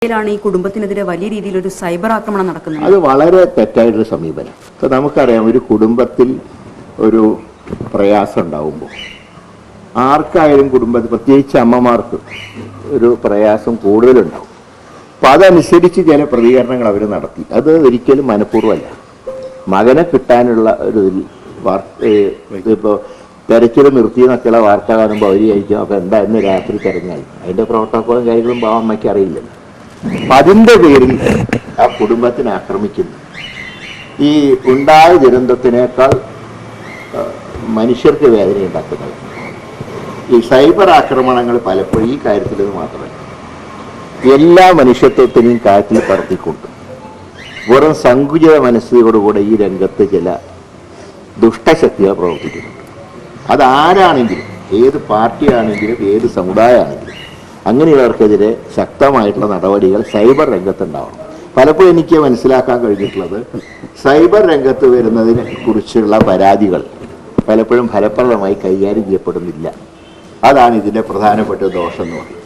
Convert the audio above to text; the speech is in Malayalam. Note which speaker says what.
Speaker 1: ാണ് ഈ കുടുംബത്തിനെതിരെ വലിയ രീതിയിലൊരു സൈബർ ആക്രമണം നടക്കുന്നത്.
Speaker 2: അത് വളരെ തെറ്റായിട്ടൊരു സമീപനം. ഇപ്പൊ നമുക്കറിയാം, ഒരു കുടുംബത്തിൽ ഒരു പ്രയാസം ഉണ്ടാവുമ്പോൾ ആർക്കായാലും കുടുംബത്തിൽ, പ്രത്യേകിച്ച് അമ്മമാർക്ക് ഒരു പ്രയാസം കൂടുതലുണ്ടാവും. അപ്പൊ അതനുസരിച്ച് ചില പ്രതികരണങ്ങൾ അവർ നടത്തി. അത് ഒരിക്കലും മനഃപൂർവ്വമല്ല. മകനെ കിട്ടാനുള്ള ഒരു ഇപ്പോൾ തെരച്ചിൽ നിർത്തിയെന്നൊക്കെയുള്ള വാർത്ത കാണുമ്പോൾ അവർ കഴിക്കും, അപ്പോൾ എന്താ ഇന്ന് രാത്രി തിരഞ്ഞാൽ അതിൻ്റെ പ്രോട്ടോക്കോളും കാര്യങ്ങളും അമ്മയ്ക്ക് അറിയില്ലല്ലോ. അപ്പം അതിൻ്റെ പേരിൽ ആ കുടുംബത്തിനെ ആക്രമിക്കുന്നു. ഈ ഉണ്ടായ ദുരന്തത്തിനേക്കാൾ മനുഷ്യർക്ക് വേദന ഉണ്ടാക്കുന്നത് ഈ സൈബർ ആക്രമണങ്ങൾ പലപ്പോഴും ഈ കാര്യത്തിൽ മാത്രമല്ല, എല്ലാ മനുഷ്യത്വത്തിനെയും കാര്യത്തിൽ പറത്തിക്കൊണ്ട് വെറും സങ്കുചിത മനസ്സോടുകൂടെ ഈ രംഗത്ത് ചില ദുഷ്ടശക്തികൾ പ്രവർത്തിക്കുന്നുണ്ട്. അതാരാണെങ്കിലും, ഏത് പാർട്ടിയാണെങ്കിലും, ഏത് സമുദായമാണെങ്കിലും അങ്ങനെയുള്ളവർക്കെതിരെ ശക്തമായിട്ടുള്ള നടപടികൾ സൈബർ രംഗത്തുണ്ടാവണം. പലപ്പോഴും എനിക്ക് മനസ്സിലാക്കാൻ കഴിഞ്ഞിട്ടുള്ളത്, സൈബർ രംഗത്ത് വരുന്നതിനെ കുറിച്ചുള്ള പരാതികൾ പലപ്പോഴും ഫലപ്രദമായി കൈകാര്യം ചെയ്യപ്പെടുന്നില്ല. അതാണ് ഇതിൻ്റെ പ്രധാനപ്പെട്ട ദോഷം എന്ന് പറയുന്നത്.